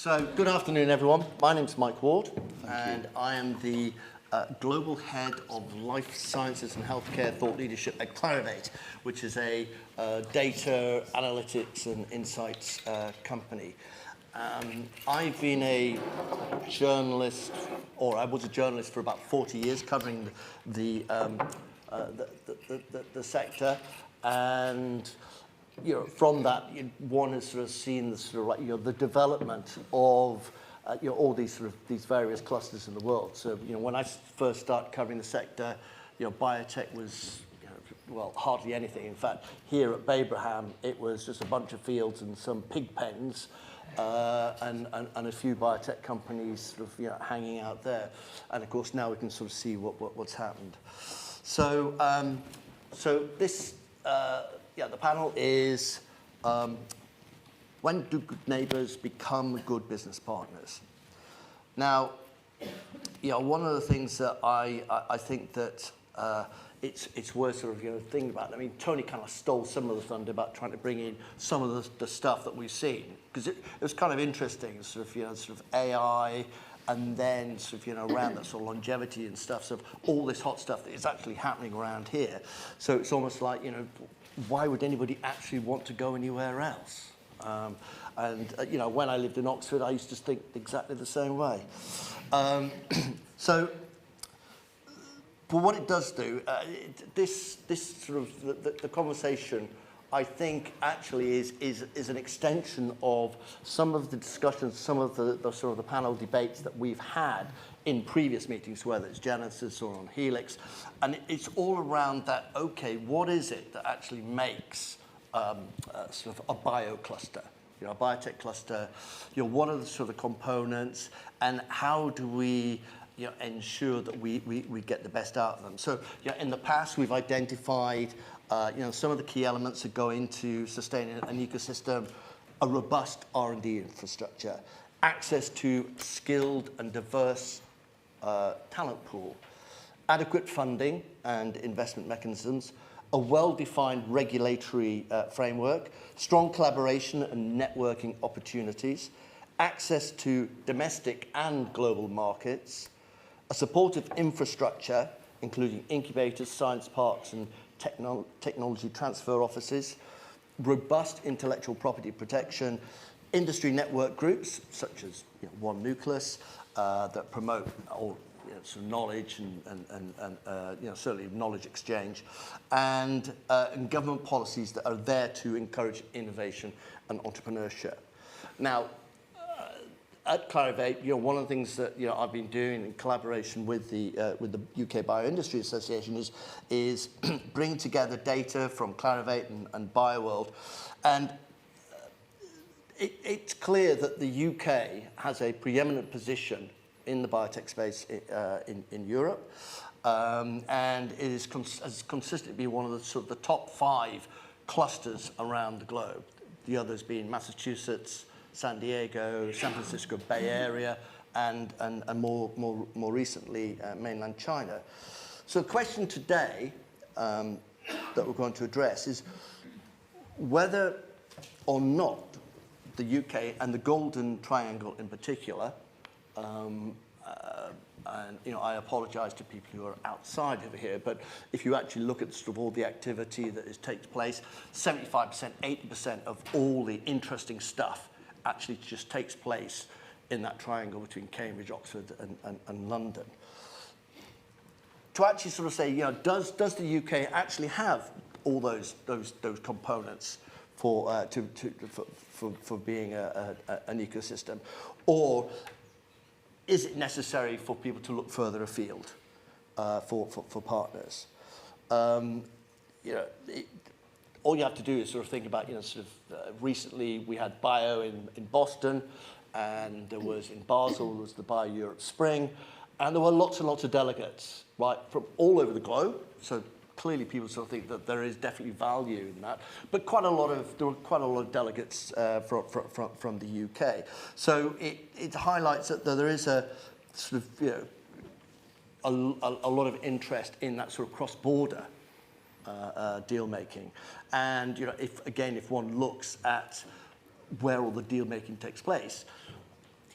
So, good afternoon, everyone. My name's Mike Ward, and I am the Global Head of Life Sciences and Healthcare Thought Leadership at Clarivate, which is a data analytics and insights company. I've been a journalist, or I was a journalist for about 40 years, covering the sector, and from that, one has sort of seen the sort of like the development of all these various clusters in the world. So when I first started covering the sector, biotech was well, hardly anything. In fact, here at Babraham, it was just a bunch of fields and some pig pens, and a few biotech companies sort of hanging out there. And of course, now we can sort of see what's happened. So this. The panel is when do good neighbours become good business partners? Now, one of the things that I think that it's worth sort of thinking about. I mean, Tony kind of stole some of the thunder about trying to bring in some of the stuff that we've seen, because it was kind of interesting, sort of AI. And then sort of around that sort of longevity and stuff, so all this hot stuff that is actually happening around here. So it's almost like why would anybody actually want to go anywhere else? When I lived in Oxford, I used to think exactly the same way. But what it does do, this sort of the conversation, I think actually is an extension of some of the discussions, some of the sort of the panel debates that we've had in previous meetings, whether it's Genesis or on Helix, and it's all around that. Okay, what is it that actually makes sort of a bio cluster, a biotech cluster? What are the sort of components, and how do we ensure that we get the best out of them? So in the past, we've identified some of the key elements that go into sustaining an ecosystem: a robust R&D infrastructure, access to skilled and diverse talent pool, adequate funding and investment mechanisms, a well-defined regulatory framework, strong collaboration and networking opportunities, access to domestic and global markets, a supportive infrastructure, including incubators, science parks, and technology transfer offices, robust intellectual property protection, industry network groups such as One Nucleus that promote all sort of knowledge and certainly knowledge exchange, and government policies that are there to encourage innovation and entrepreneurship. Now, at Clarivate, one of the things that I've been doing in collaboration with the UK Bioindustry Association is bringing together data from Clarivate and BioWorld, and it's clear that the UK has a preeminent position in the biotech space in Europe, and it has consistently been one of the sort of the top 5 clusters around the globe. The others being Massachusetts, San Diego, San Francisco Bay Area, and more recently, mainland China. So the question today that we're going to address is whether or not the UK and the Golden Triangle in particular, and I apologise to people who are outside of here, but if you actually look at sort of all the activity that takes place, 75%, 80% of all the interesting stuff actually just takes place in that triangle between Cambridge, Oxford, and London. To actually sort of say, does the UK actually have all those components for being an ecosystem, or is it necessary for people to look further afield for partners? All you have to do is sort of think about, recently we had Bio in Boston, and there was in Basel, there was the Bio Europe Spring, and there were lots and lots of delegates, right, from all over the globe. So clearly people sort of think that there is definitely value in that, but there were quite a lot of delegates from the UK. So it highlights that there is a sort of, a lot of interest in that sort of cross-border deal making, and if one looks at where all the deal making takes place,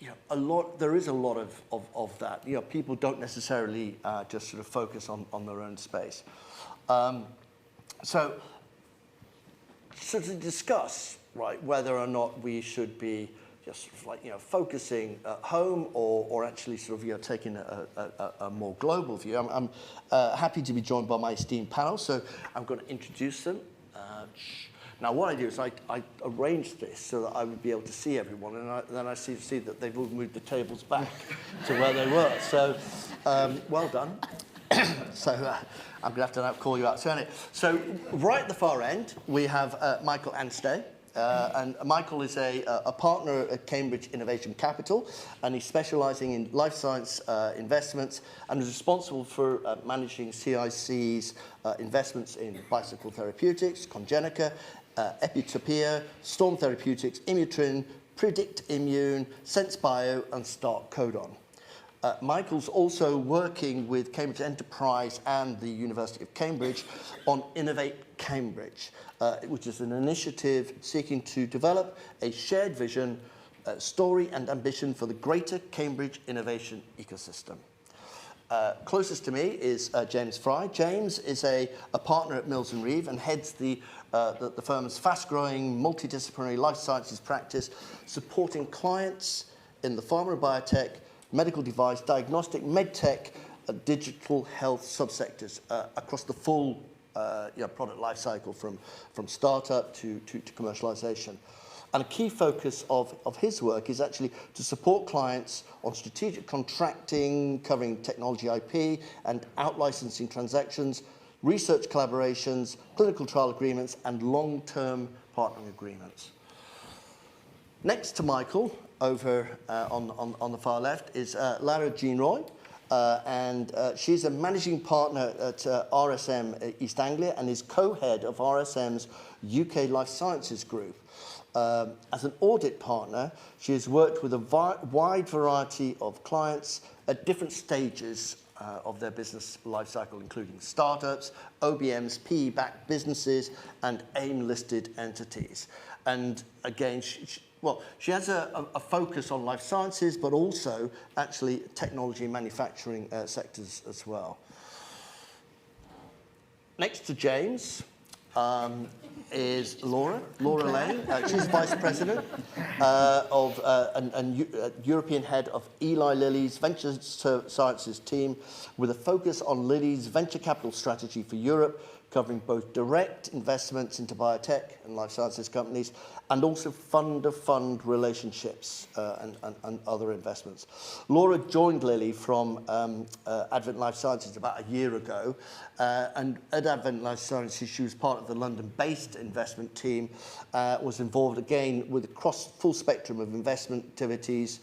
there is a lot of that. People don't necessarily just sort of focus on their own space. So to discuss, right, whether or not we should be just sort of like, focusing at home or actually sort of, taking a more global view. I'm happy to be joined by my esteemed panel, so I'm going to introduce them. Now, what I do is I arrange this so that I would be able to see everyone, and then I see that they've all moved the tables back to where they were. So, well done. So I'm going to have to now call you out. So right at the far end, we have Michael Anstey. And Michael is a partner at Cambridge Innovation Capital, and he's specialising in life science investments and is responsible for managing CIC's investments in Bicycle Therapeutics, Congenica, Epitopia, Storm Therapeutics, Immutrin, Predict Immune, Sense Bio, and Start Codon. Michael's also working with Cambridge Enterprise and the University of Cambridge on Innovate Cambridge, which is an initiative seeking to develop a shared vision, story and ambition for the greater Cambridge innovation ecosystem. Closest to me is James Fry. James is a partner at Mills & Reeve and heads the firm's fast-growing multidisciplinary life sciences practice, supporting clients in the pharma and biotech, medical device, diagnostic, medtech, digital health subsectors across the full product life cycle from startup to commercialization. And a key focus of his work is actually to support clients on strategic contracting, covering technology IP and out-licensing transactions, research collaborations, clinical trial agreements, and long-term partnering agreements. Next to Michael, over on the far left, is Laragh Jeanroy, and she's a managing partner at RSM East Anglia and is co-head of RSM's UK Life Sciences Group. As an audit partner, she has worked with a wide variety of clients at different stages of their business life cycle, including startups, OBMs, PE-backed businesses, and AIM-listed entities. And again, she has a focus on life sciences, but also actually technology and manufacturing sectors as well. Next to James is Laura Lane. She's Vice President of and European Head of Eli Lilly's Venture Sciences team, with a focus on Lilly's venture capital strategy for Europe, covering both direct investments into biotech and life sciences companies, and also fund-of-fund relationships and other investments. Laura joined Lilly from Advent Life Sciences about a year ago, and at Advent Life Sciences, she was part of the London-based investment team, was involved again with a full spectrum of investment activities,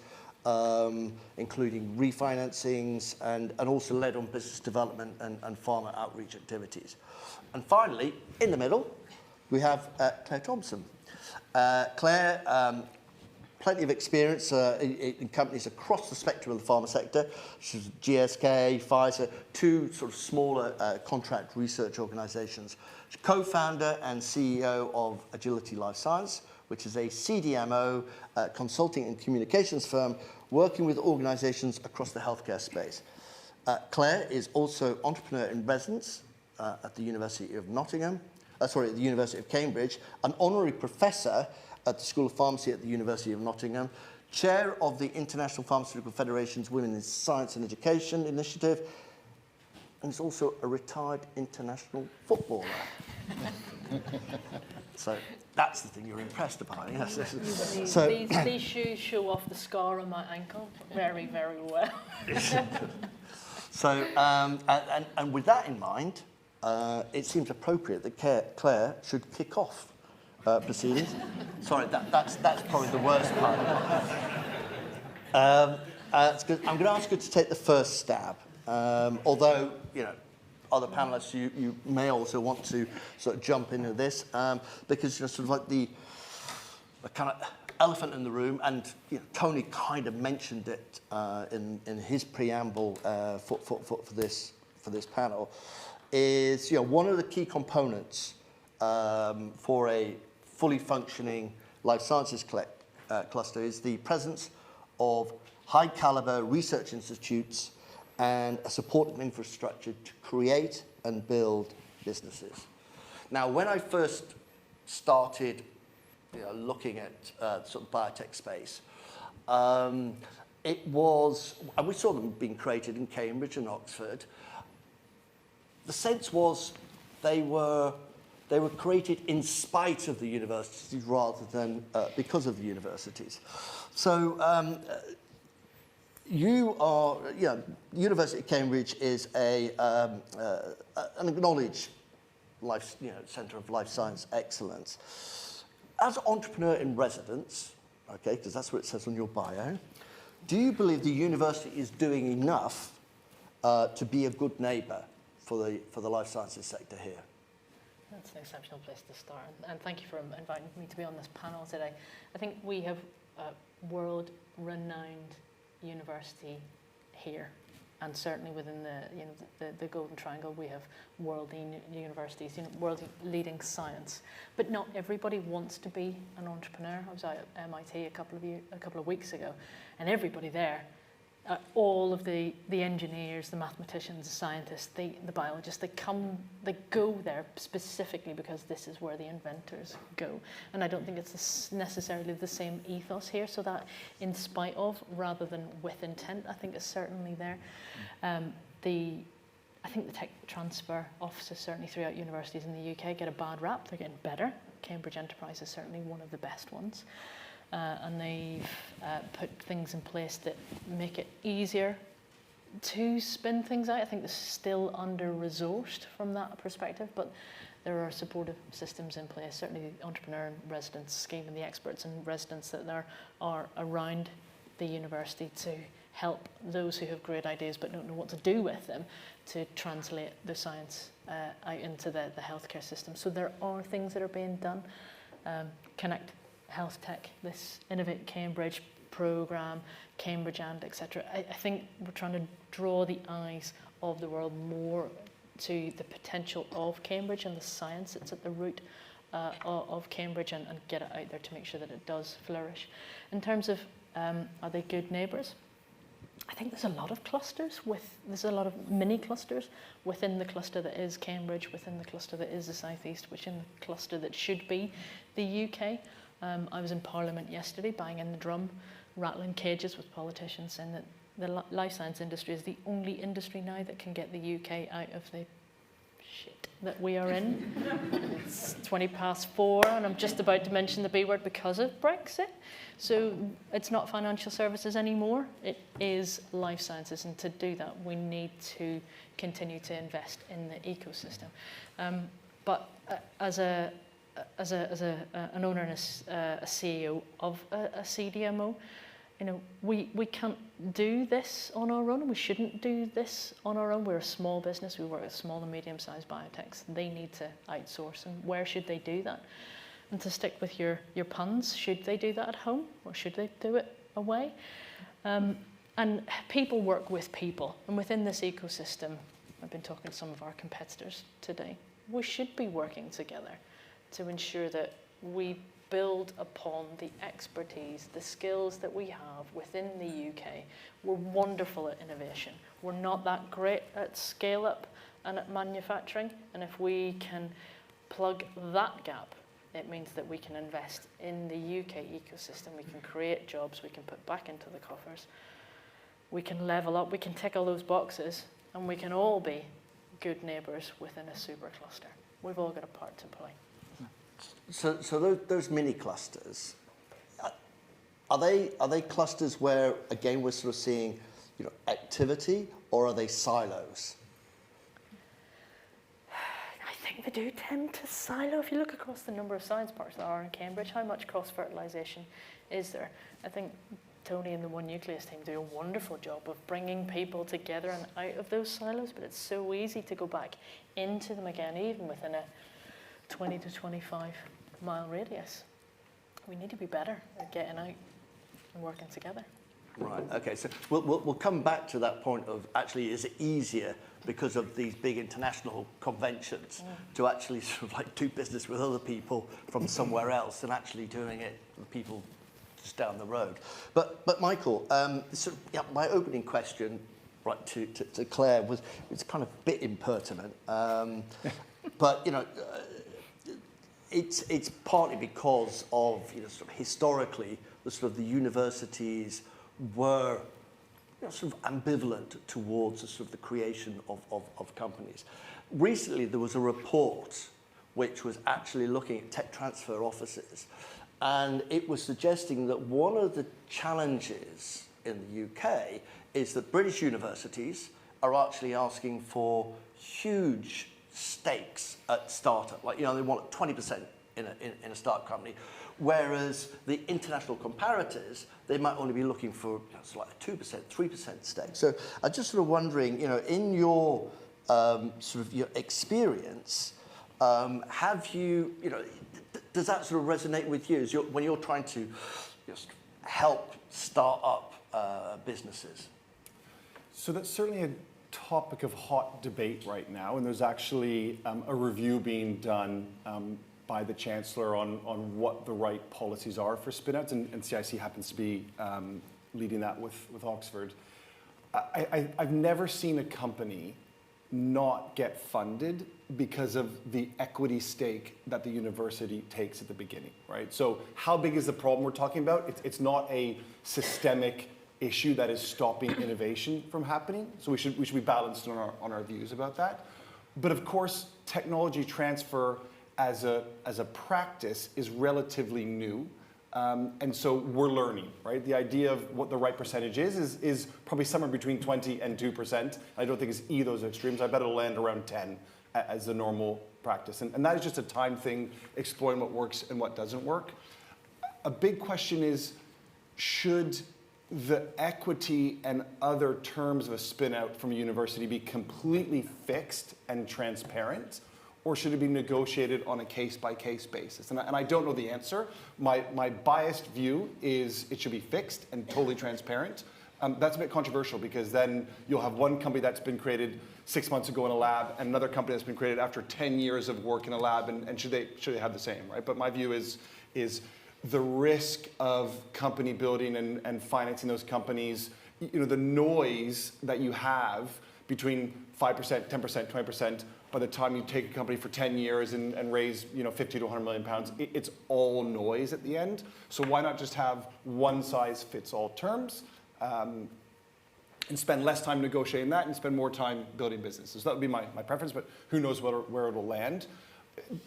including refinancings, and also led on business development and pharma outreach activities. And finally, in the middle, we have Claire Thompson. Claire, plenty of experience in companies across the spectrum of the pharma sector. She's GSK, Pfizer, two sort of smaller contract research organizations. She's co-founder and CEO of Agility Life Science, which is a CDMO consulting and communications firm working with organizations across the healthcare space. Claire is also entrepreneur in residence at the University of the University of Cambridge, an honorary professor at the School of Pharmacy at the University of Nottingham, chair of the International Pharmaceutical Federation's Women in Science and Education initiative, and is also a retired international footballer. So that's the thing you're impressed by. Yes. These shoes show off the scar on my ankle very, very well. So, and with that in mind, it seems appropriate that Claire should kick off proceedings. Sorry, that's probably the worst part. It's good. I'm going to ask you to take the first stab, although, other panelists, you may also want to sort of jump into this, because sort of like the kind of elephant in the room, and Tony kind of mentioned it in his preamble for this panel, is one of the key components for a fully functioning life sciences cluster is the presence of high caliber research institutes and a supportive infrastructure to create and build businesses. Now, when I first started looking at sort of biotech space, it was, and we saw them being created in Cambridge and Oxford. The sense was they were created in spite of the universities rather than because of the universities. So University of Cambridge is an acknowledged centre of life science excellence. As entrepreneur in residence, okay, because that's what it says on your bio, do you believe the university is doing enough to be a good neighbour for the life sciences sector here? That's an exceptional place to start, and thank you for inviting me to be on this panel today. I think we have a world-renowned university here, and certainly within the Golden Triangle, we have world-leading universities, world-leading science. But not everybody wants to be an entrepreneur. I was out at MIT a couple of weeks ago, and everybody there, all of the engineers, the mathematicians, the scientists, the biologists, they go there specifically because this is where the inventors go. And I don't think it's necessarily the same ethos here, so that in spite of rather than with intent, I think is certainly there. I think the tech transfer offices certainly throughout universities in the UK get a bad rap. They're getting better. Cambridge Enterprise is certainly one of the best ones. And they've put things in place that make it easier to spin things out. I think they're still under-resourced from that perspective, but there are supportive systems in place, certainly the entrepreneur in residence scheme and the experts in residence that there are around the university to help those who have great ideas but don't know what to do with them to translate the science out into the healthcare system. So there are things that are being done. Connect Health Tech, this Innovate Cambridge programme, Cambridge and etc. I think we're trying to draw the eyes of the world more to the potential of Cambridge and the science that's at the root of Cambridge and get it out there to make sure that it does flourish. In terms of are they good neighbours? I think there's a lot of clusters there's a lot of mini clusters within the cluster that is Cambridge, within the cluster that is the South East, within the cluster that should be the UK. I was in Parliament yesterday, banging the drum, rattling cages with politicians, saying that the life science industry is the only industry now that can get the UK out of the shit that we are in. It's 4:20, and I'm just about to mention the B word because of Brexit. So it's not financial services anymore, it is life sciences, and to do that we need to continue to invest in the ecosystem. But as an owner and a CEO of a CDMO, we can't do this on our own. We shouldn't do this on our own. We're a small business. We work with small and medium-sized biotechs. They need to outsource. And where should they do that? And to stick with your puns, should they do that at home or should they do it away? And people work with people. And within this ecosystem, I've been talking to some of our competitors today, we should be working together to ensure that we build upon the expertise, the skills that we have within the UK. We're wonderful at innovation. We're not that great at scale up and at manufacturing. And if we can plug that gap, it means that we can invest in the UK ecosystem. We can create jobs we can put back into the coffers. We can level up, we can tick all those boxes, and we can all be good neighbours within a super cluster. We've all got a part to play. So those mini clusters, are they clusters where again we're sort of seeing activity, or are they silos? I think they do tend to silo. If you look across the number of science parks there are in Cambridge, how much cross-fertilisation is there? I think Tony and the One Nucleus team do a wonderful job of bringing people together and out of those silos, but it's so easy to go back into them again, even within a 20 to 25 mile radius. We need to be better at getting out and working together. Right, okay, so we'll come back to that point of actually is it easier because of these big international conventions to actually sort of like do business with other people from somewhere else than actually doing it with people just down the road. But Michael, sort of, yeah, my opening question, right, to Claire was kind of a bit impertinent, but you know, it's partly because of, you know, sort of historically the sort of the universities were, you know, sort of ambivalent towards the sort of the creation of companies. Recently, there was a report which was actually looking at tech transfer offices, and it was suggesting that one of the challenges in the UK is that British universities are actually asking for huge stakes at startup. Like, you know, they want 20% in a startup company, whereas the international comparators, they might only be looking for, you know, sort of like a 2%, 3% stake. So I'm just sort of wondering, you know, in your sort of your experience, have you, you know, does that sort of resonate with you as when you're trying to just help start up businesses? So that's certainly a topic of hot debate right now, and there's actually a review being done by the Chancellor on what the right policies are for spin-outs, and CIC happens to be leading that with Oxford. I've never seen a company not get funded because of the equity stake that the university takes at the beginning, right? So how big is the problem we're talking about? It's not a systemic issue that is stopping innovation from happening. So we should be balanced on our views about that. But of course, technology transfer as a practice is relatively new. And so we're learning, right? The idea of what the right percentage is probably somewhere between 20 and 2%. I don't think it's either of those extremes. I bet it'll land around 10 as the normal practice. And that is just a time thing, exploring what works and what doesn't work. A big question is, should the equity and other terms of a spin out from a university be completely fixed and transparent? Or should it be negotiated on a case-by-case basis? And I don't know the answer. My biased view is it should be fixed and totally transparent. That's a bit controversial because then you'll have one company that's been created 6 months ago in a lab and another company that's been created after 10 years of work in a lab, and should they have the same, right? But my view is the risk of company building and financing those companies, you know, the noise that you have between 5%, 10%, 20%, by the time you take a company for 10 years and raise, you know, 50 to 100 million pounds, it's all noise at the end. So why not just have one size fits all terms and spend less time negotiating that and spend more time building businesses? So that would be my preference, but who knows where it'll land.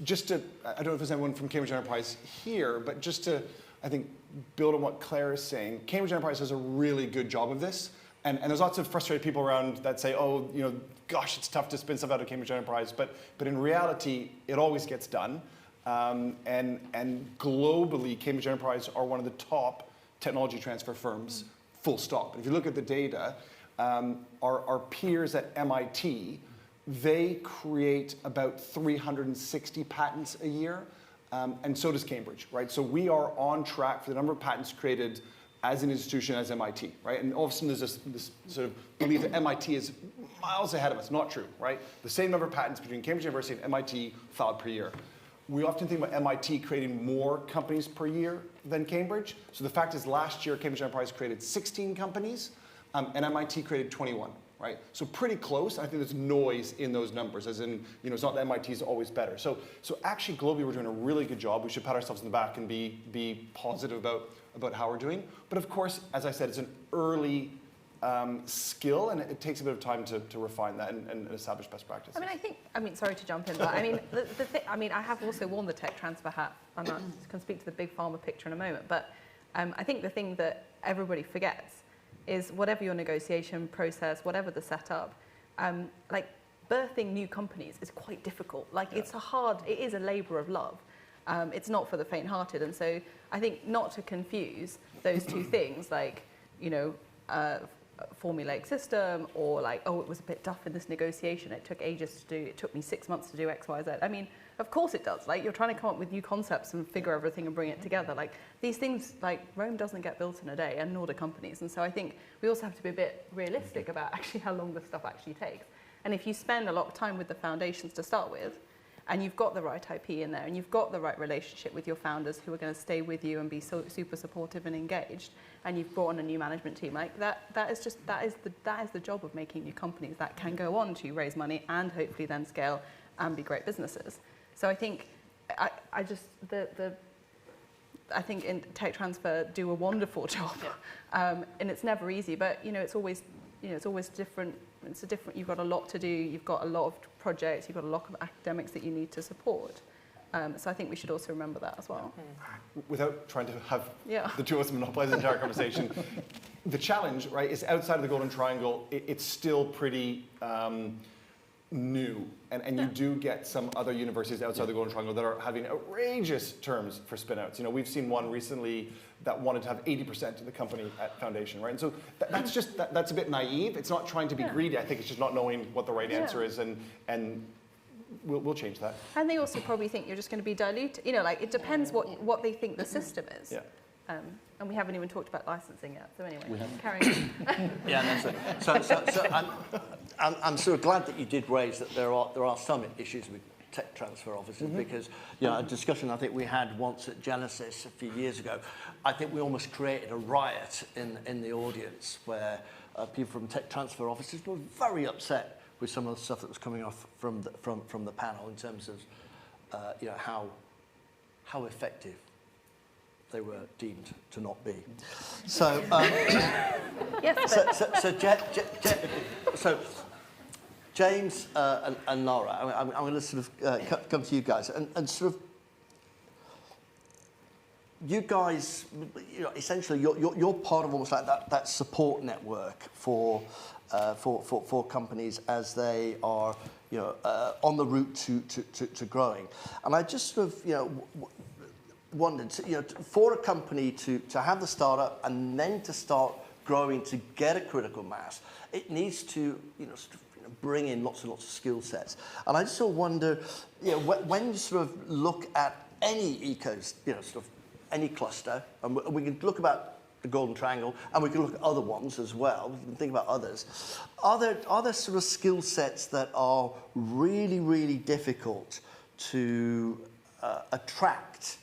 Just to, I don't know if there's anyone from Cambridge Enterprise here, but just to, I think, build on what Claire is saying, Cambridge Enterprise does a really good job of this. And there's lots of frustrated people around that say, oh, you know, gosh, it's tough to spin stuff out of Cambridge Enterprise. But in reality, it always gets done. And globally, Cambridge Enterprise are one of the top technology transfer firms, full stop. And if you look at the data, our peers at MIT, they create about 360 patents a year. And so does Cambridge, right? So we are on track for the number of patents created as an institution as MIT, right? And all of a sudden there's this sort of belief that MIT is miles ahead of us. Not true, right? The same number of patents between Cambridge University and MIT filed per year. We often think about MIT creating more companies per year than Cambridge. So the fact is last year Cambridge Enterprise created 16 companies and MIT created 21, right? So pretty close. I think there's noise in those numbers, as in, you know, it's not that MIT is always better. So actually globally we're doing a really good job. We should pat ourselves on the back and be positive about how we're doing. But of course, as I said, it's an early skill, and it takes a bit of time to refine that and establish best practices. I mean, sorry to jump in, but I have also worn the tech transfer hat, and I can speak to the big pharma picture in a moment. But I think the thing that everybody forgets is whatever your negotiation process, whatever the setup, like birthing new companies is quite difficult. Like it is a labor of love. It's not for the faint-hearted, and so I think not to confuse those two things, like, you know, formulaic system, or like, oh, it was a bit tough in this negotiation, it took ages to do, it took me 6 months to do X, Y, Z. I mean, of course it does. Like, you're trying to come up with new concepts and figure everything and bring it together. Like, these things, like, Rome doesn't get built in a day, and nor do companies. And so I think we also have to be a bit realistic about actually how long this stuff actually takes. And if you spend a lot of time with the foundations to start with, and you've got the right IP in there, and you've got the right relationship with your founders who are going to stay with you and be so super supportive and engaged, and you've brought on a new management team, like that is the job of making new companies that can go on to raise money and hopefully then scale and be great businesses. So I think I think in tech transfer do a wonderful job, and it's never easy, but it's always different. You've got a lot to do. You've got a lot of projects. You've got a lot of academics that you need to support. So I think we should also remember that as well. Without trying to have the two of us monopolize the entire conversation, the challenge, right, is outside of the Golden Triangle, it's still pretty new. And you do get some other universities outside the Golden Triangle that are having outrageous terms for spin-outs. We've seen one recently that wanted to have 80% of the company at foundation, right? And so that's a bit naive. It's not trying to be greedy. I think it's just not knowing what the right answer is, and we'll change that. And they also probably think you're just going to be diluted. It depends what they think the system is. Yeah. And we haven't even talked about licensing yet. So anyway, carrying on. Yeah, that's it. So I'm sort of glad that you did raise that there are some issues with tech transfer offices, because a discussion I think we had once at Genesis a few years ago, I think we almost created a riot in the audience where people from tech transfer offices were very upset with some of the stuff that was coming off from the panel in terms of how effective they were deemed to not be. So, so James and Laura, I'm going to sort of come to you guys and sort of, you guys, essentially you're part of almost like that support network for companies as they are on the route to growing. And I just sort of wondered, for a company to have the startup and then to start growing to get a critical mass, it needs to bring in lots and lots of skill sets. And I just sort of wonder, when you sort of look at any any cluster, and we can look about the Golden Triangle, and we can look at other ones as well. We can think about others. Are there sort of skill sets that are really, really difficult to attract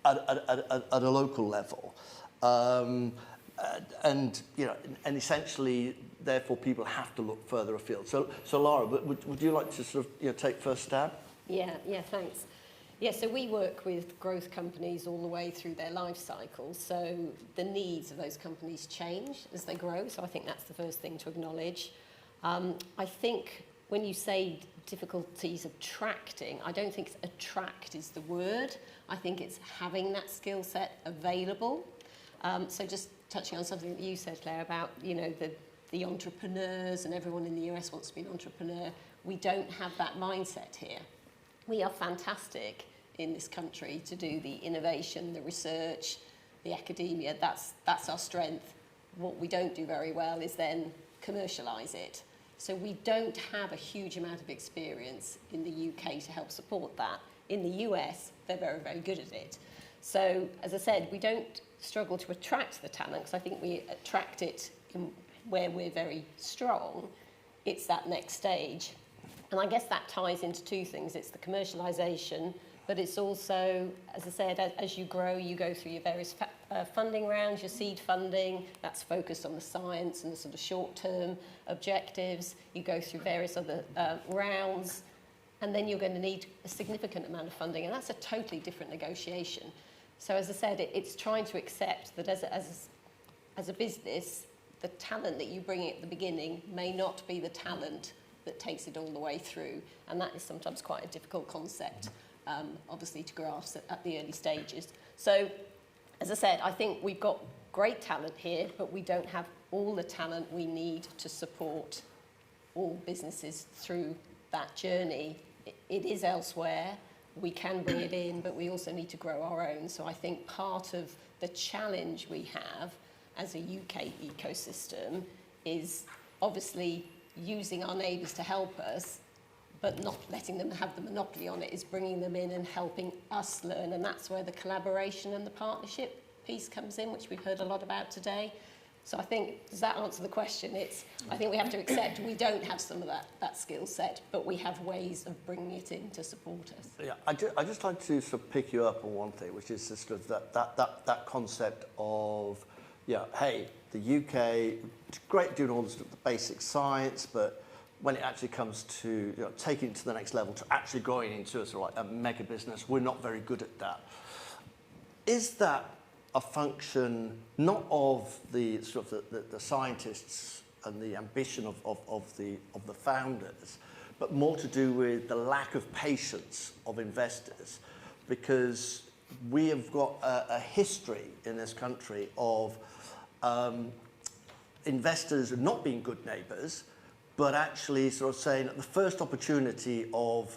at a local level, and essentially, therefore, people have to look further afield. So Laura, would you like to sort of take first stab? Yeah, thanks. Yeah, so we work with growth companies all the way through their life cycle. So the needs of those companies change as they grow. So I think that's the first thing to acknowledge. I think when you say difficulties attracting, I don't think attract is the word. I think it's having that skill set available. So just touching on something that you said, Claire, about the entrepreneurs, and everyone in the US wants to be an entrepreneur. We don't have that mindset here. We are fantastic in this country to do the innovation, the research, the academia. That's our strength. What we don't do very well is then commercialise it. So we don't have a huge amount of experience in the UK to help support that. In the US, they're very, very good at it. So, as I said, we don't struggle to attract the talent, because I think we attract it where we're very strong. It's that next stage. And I guess that ties into two things. It's the commercialisation, but it's also, as I said, as you grow, you go through your various funding rounds, your seed funding, that's focused on the science and the sort of short-term objectives. You go through various other rounds, and then you're going to need a significant amount of funding, and that's a totally different negotiation. So as I said, it's trying to accept that as a business, the talent that you bring in at the beginning may not be the talent that takes it all the way through, and that is sometimes quite a difficult concept, obviously, to grasp at the early stages. So, as I said, I think we've got great talent here, but we don't have all the talent we need to support all businesses through that journey. It is elsewhere. We can bring it in, but we also need to grow our own. So I think part of the challenge we have as a UK ecosystem is obviously using our neighbours to help us, but not letting them have the monopoly on it, is bringing them in and helping us learn. And that's where the collaboration and the partnership piece comes in, which we've heard a lot about today. So I think, does that answer the question? I think we have to accept we don't have some of that skill set, but we have ways of bringing it in to support us. Yeah, I just like to sort of pick you up on one thing, which is sort of that concept of, yeah, hey, the UK, it's great doing all this the basic science, but when it actually comes to taking it to the next level, to actually growing into a sort of like a mega business, we're not very good at that. Is that a function not of the sort of the scientists and the ambition of the founders, but more to do with the lack of patience of investors? Because we have got a history in this country of investors not being good neighbours, but actually sort of saying at the first opportunity of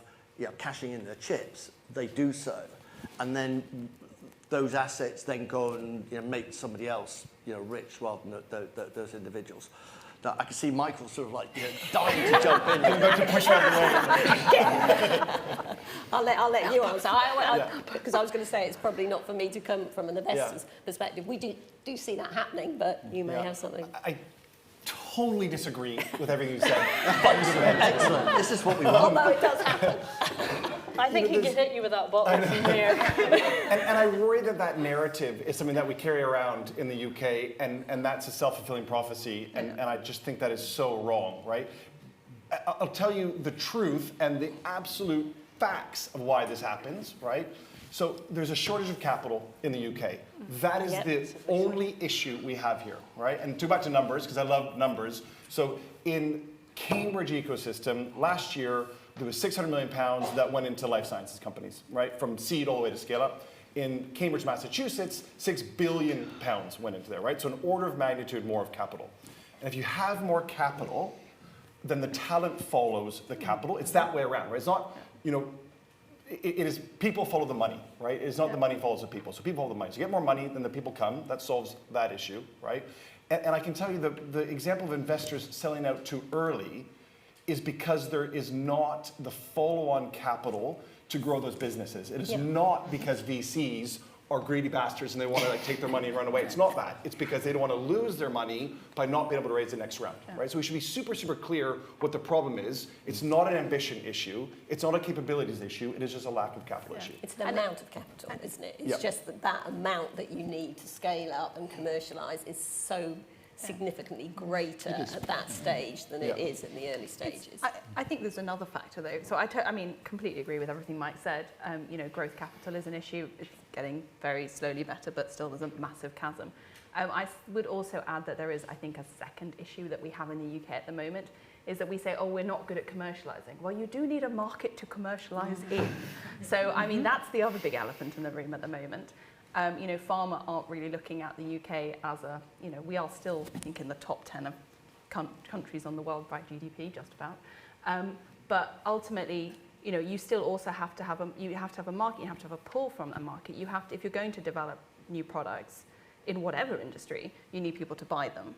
cashing in their chips, they do so, and then those assets then go and make somebody else rich rather than those individuals. Now, I can see Michael sort of like dying to jump in. I'm about to push out the way. I'll let you answer. Because I was going to say it's probably not for me to come from an investor's perspective. We do see that happening, but you may have something. I totally disagree with everything you said. Excellent. This is what we want. Although it does happen. I think he could hit you with that bottle from here. And I worry that narrative is something that we carry around in the UK, and that's a self-fulfilling prophecy, and I just think that is so wrong, right? I'll tell you the truth and the absolute facts of why this happens, right? So there's a shortage of capital in the UK. That is the only issue we have here, right? And to go back to numbers, because I love numbers. So in Cambridge ecosystem, last year, there was £600 million that went into life sciences companies, right? From seed all the way to scale up. In Cambridge, Massachusetts, £6 billion went into there, right? So an order of magnitude more of capital. And if you have more capital, then the talent follows the capital. It's that way around, right? It's not, it is people follow the money, right? It's not the money follows the people. So people follow the money. So you get more money, then the people come. That solves that issue, right? And I can tell you the example of investors selling out too early is because there is not the follow-on capital to grow those businesses. It is not because VCs are greedy bastards and they want to take their money and run away. It's not that. It's because they don't want to lose their money by not being able to raise the next round, right? So we should be super, super clear what the problem is. It's not an ambition issue. It's not a capabilities issue. It is just a lack of capital issue. It's the amount of capital, isn't it? It's just that amount that you need to scale up and commercialise is so significantly greater at that stage than it is in the early stages. I think there's another factor though. So I mean, completely agree with everything Mike said. Growth capital is an issue. It's getting very slowly better, but still there's a massive chasm. I would also add that there is, I think, a second issue that we have in the UK at the moment is that we say, oh, we're not good at commercialising. Well, you do need a market to commercialise in. So, I mean, that's the other big elephant in the room at the moment. Pharma aren't really looking at the UK as a, we are still, I think, in the top 10 of countries on the world by GDP, just about. But ultimately, you still also have to have a market, you have to have a pull from a market. You have to, if you're going to develop new products in whatever industry, you need people to buy them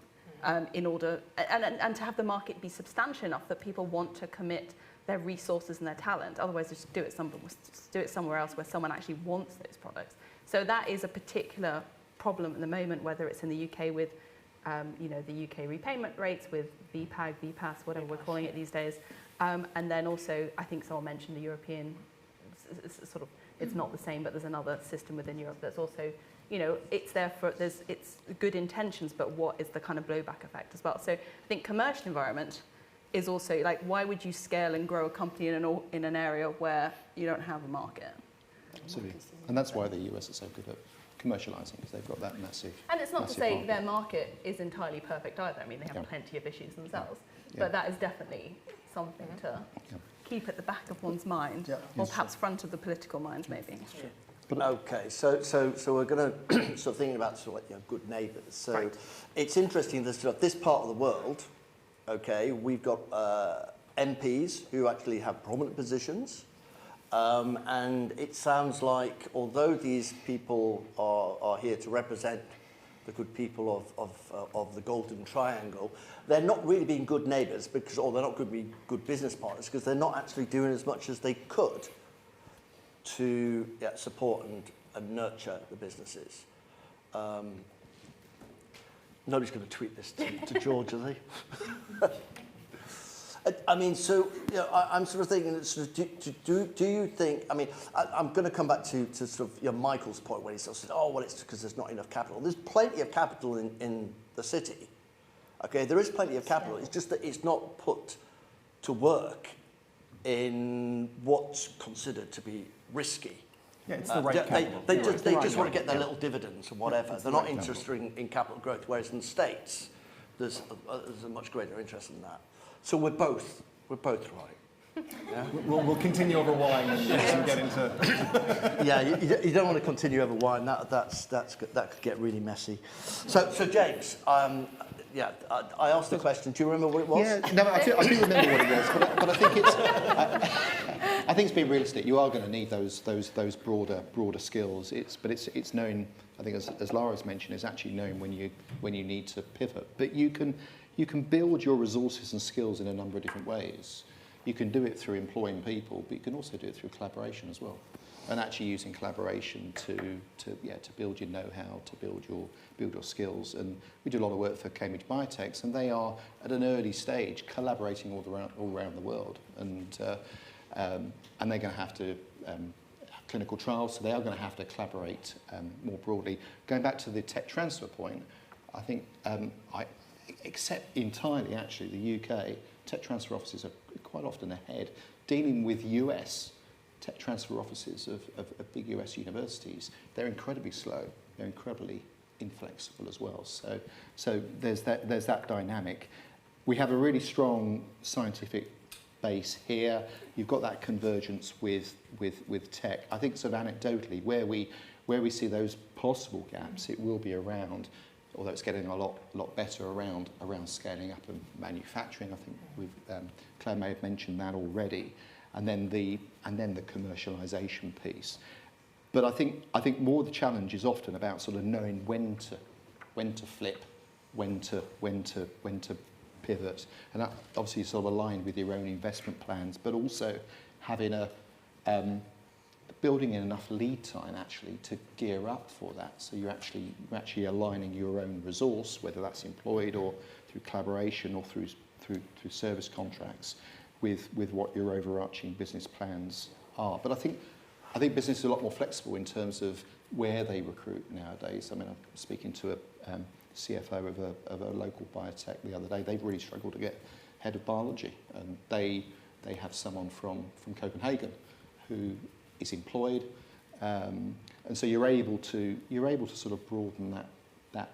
in order, and to have the market be substantial enough that people want to commit their resources and their talent. Otherwise, just do it somewhere else where someone actually wants those products. So that is a particular problem at the moment, whether it's in the UK with, the UK repayment rates, with VPAG, VPAS, whatever we're calling it these days. And then also, I think someone mentioned the European, it's not the same, but there's another system within Europe that's also, it's there for, it's good intentions, but what is the kind of blowback effect as well? So I think commercial environment is also, like, why would you scale and grow a company in an area where you don't have a market? Absolutely. And that's why the US is so good at commercialising, because they've got that massive. And it's not to say market. their market is entirely perfect either. I mean, they have plenty of issues themselves. But that is definitely something to keep at the back of one's mind, or perhaps front of the political mind, maybe. Okay, so we're going to sort of thinking about sort of good neighbours. So it's interesting that sort of this part of the world, okay, we've got MPs who actually have prominent positions. And it sounds like, although these people are here to represent the good people of the Golden Triangle, they're not really being good neighbours, or they're not going to be good business partners, because they're not actually doing as much as they could to support and nurture the businesses. Nobody's going to tweet this to George, are they? I mean, so I'm sort of thinking, sort of, do you think? I mean, I'm going to come back to sort of Michael's point where he sort of said, oh, well, it's because there's not enough capital. There's plenty of capital in the city. Okay, there is plenty of capital. It's just that it's not put to work in what's considered to be risky. Yeah, it's the right capital. They just want to get their little dividends or whatever. They're not interested in capital growth, whereas in the States, there's a much greater interest in that. So we're both right. Yeah? We'll continue over wine and get into... Yeah, you don't want to continue over wine. That could get really messy. So James, I asked the question. Do you remember what it was? Yeah, no, I do remember what it was, but I think it's... I think it's being realistic. You are going to need those broader skills. It's knowing. I think as Lara's mentioned, it's actually knowing when you need to pivot. But you can build your resources and skills in a number of different ways. You can do it through employing people, but you can also do it through collaboration as well, and actually using collaboration to build your know-how, to build your skills. And we do a lot of work for Cambridge Biotechs, and they are at an early stage collaborating all around the world, and they're going to have to clinical trials, so they are going to have to collaborate more broadly. Going back to the tech transfer point, I think I accept entirely actually the UK tech transfer offices are quite often ahead dealing with US tech transfer offices of big US universities. They're incredibly slow. They're incredibly inflexible as well. So there's that dynamic. We have a really strong scientific base here. You've got that convergence with tech. I think sort of anecdotally, where we see those possible gaps, it will be around, although it's getting a lot better around scaling up and manufacturing. I think Claire may have mentioned that already, and then the commercialisation piece. But I think more the challenge is often about sort of knowing when to flip, when to pivot, and that obviously is sort of aligned with your own investment plans, but also having building in enough lead time actually to gear up for that. So you're actually aligning your own resource, whether that's employed or through collaboration or through service contracts, with what your overarching business plans are. But I think business is a lot more flexible in terms of where they recruit nowadays. I mean, I'm speaking to a CFO of a local biotech the other day. They've really struggled to get head of biology, and they have someone from Copenhagen who is employed, and so you're able to sort of broaden that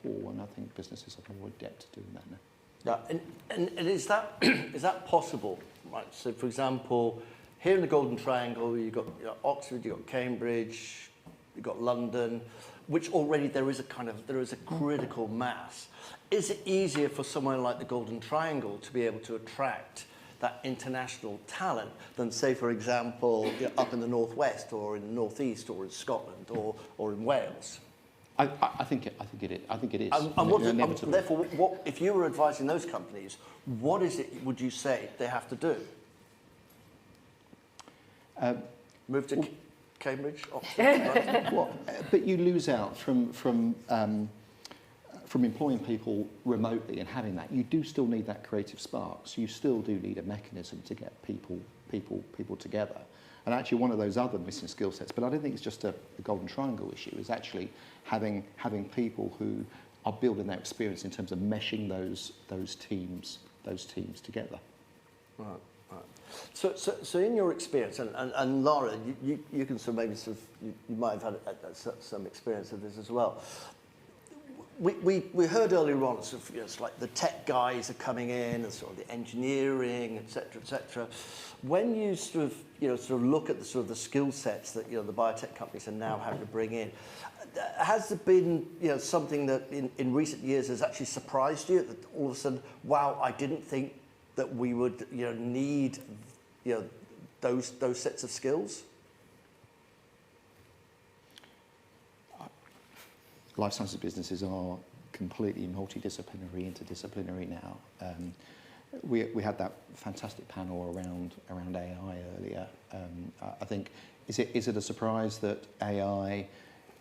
pool, and I think businesses are more adept at doing that now. Yeah, and is that possible? Right. So, for example, here in the Golden Triangle, you've got Oxford, you've got Cambridge, you've got London, which already there is a critical mass. Is it easier for somewhere like the Golden Triangle to be able to attract that international talent than, say, for example, up in the northwest or in the northeast or in Scotland or in Wales? I think it is. Therefore, what if you were advising those companies? What is it would you say they have to do? Move to Cambridge, Oxford. But you lose out from employing people remotely and having that. You do still need that creative spark. So you still do need a mechanism to get people together. And actually, one of those other missing skill sets, but I don't think it's just a Golden Triangle issue, is actually having people who are building their experience in terms of meshing those teams together. Right. So in your experience, and Lara, you can sort of maybe you might have had some experience of this as well. We heard earlier on, sort of, it's like the tech guys are coming in, and sort of the engineering, etc., etc. When you sort of look at the skill sets that the biotech companies are now having to bring in, has there been something that in recent years has actually surprised you? That all of a sudden, wow, I didn't think that we would need those sets of skills? Life sciences businesses are completely multidisciplinary, interdisciplinary now. We had that fantastic panel around AI earlier. I think is it a surprise that AI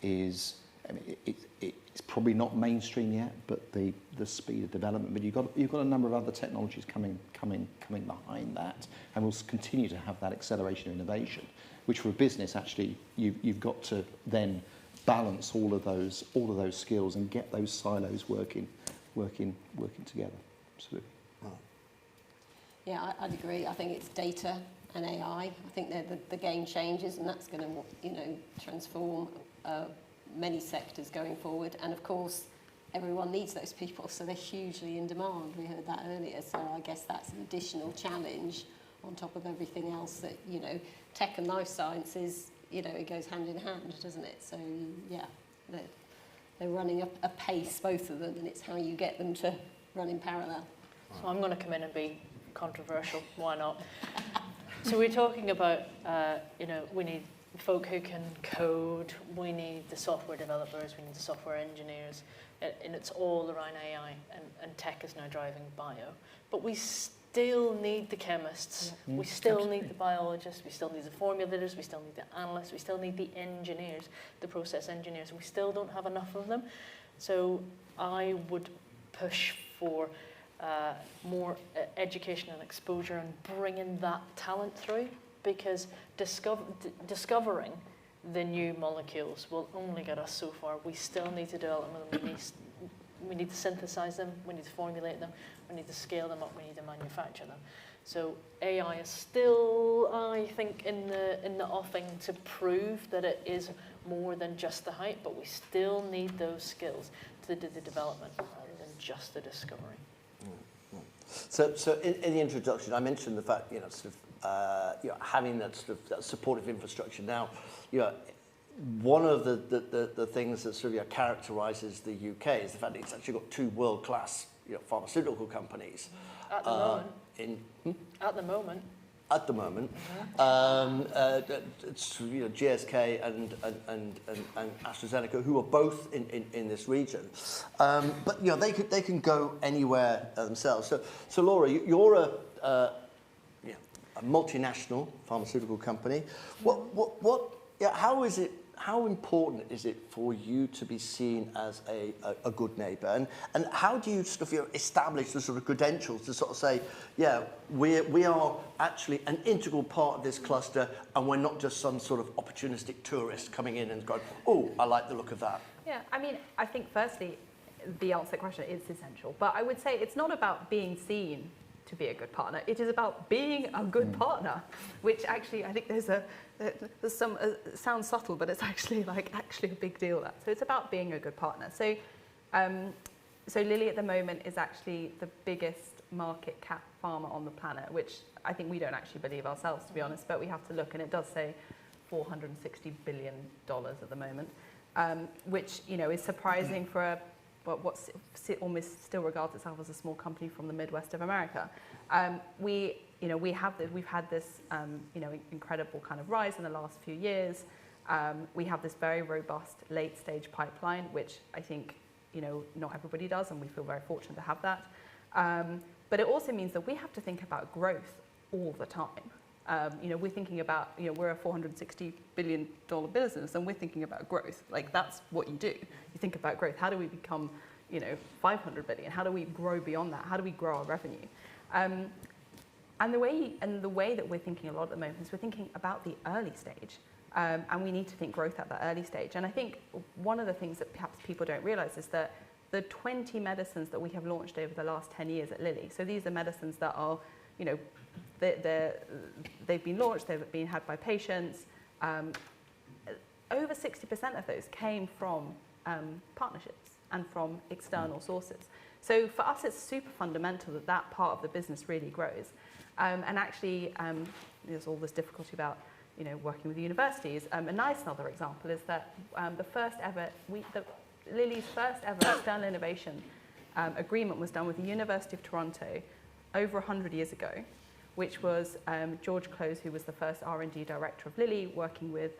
is I mean, it's probably not mainstream yet, but the speed of development. But you've got a number of other technologies coming behind that, and we'll continue to have that acceleration of innovation. Which for a business, actually, you've got to then balance all of those skills and get those silos working together. Absolutely. Yeah, I'd agree. I think it's data and AI. I think they're the game changers, and that's going to, transform many sectors going forward. And of course, everyone needs those people, so they're hugely in demand. We heard that earlier. So I guess that's an additional challenge on top of everything else that, tech and life sciences, it goes hand in hand, doesn't it? So yeah, they're running a pace, both of them, and it's how you get them to run in parallel. So I'm going to come in and be controversial. Why not? So we're talking about, we need folk who can code, we need the software developers, we need the software engineers, and it's all around AI, and tech is now driving bio. But we still need the chemists, we still need the biologists, we still need the formulators, we still need the analysts, we still need the engineers, the process engineers. We still don't have enough of them. So I would push for more education and exposure and bringing that talent through, because discovering the new molecules will only get us so far. We still need to develop them. We need to synthesize them. We need to formulate them. We need to scale them up. We need to manufacture them. So AI is still, I think, in the offing to prove that it is more than just the hype, but we still need those skills to do the development rather than just the discovery. So in the introduction, I mentioned the fact, having that that supportive infrastructure. Now, one of the things that characterises the UK is the fact that it's actually got two world-class pharmaceutical companies. At the moment. At the moment, it's GSK and AstraZeneca, who are both in this region, but they can go anywhere themselves. So Laura, you're a multinational pharmaceutical company. How important is it for you to be seen as a good neighbour? And how do you establish the sort of credentials to sort of say, we are actually an integral part of this cluster, and we're not just some sort of opportunistic tourist coming in and going, oh, I like the look of that. Yeah, I mean, I think firstly, the answer to the question is essential. But I would say it's not about being seen to be a good partner. It is about being a good partner, which actually I think there's some it sounds subtle, but it's actually a big deal. So it's about being a good partner. So Lilly at the moment is actually the biggest market cap pharma on the planet, which I think we don't actually believe ourselves, to be honest, but we have to look, and it does say $460 billion at the moment, which is surprising for what almost still regards itself as a small company from the Midwest of America. We've had this incredible kind of rise in the last few years. We have this very robust late stage pipeline, which I think not everybody does, and we feel very fortunate to have that. But it also means that we have to think about growth all the time. We're thinking about, we're a $460 billion business, and we're thinking about growth. That's what you do. You think about growth. How do we become, 500 billion? How do we grow beyond that? How do we grow our revenue? And the way that we're thinking a lot at the moment is we're thinking about the early stage, and we need to think growth at the early stage. And I think one of the things that perhaps people don't realize is that the 20 medicines that we have launched over the last 10 years at Lilly. So these are medicines that are, they've been launched, they've been had by patients. Over 60% of those came from partnerships and from external sources. So for us, it's super fundamental that that part of the business really grows. And actually, there's all this difficulty about working with the universities. A nice other example is that Lilly's first ever external innovation agreement was done with the University of Toronto over 100 years ago, which was George Close, who was the first R&D director of Lilly, working with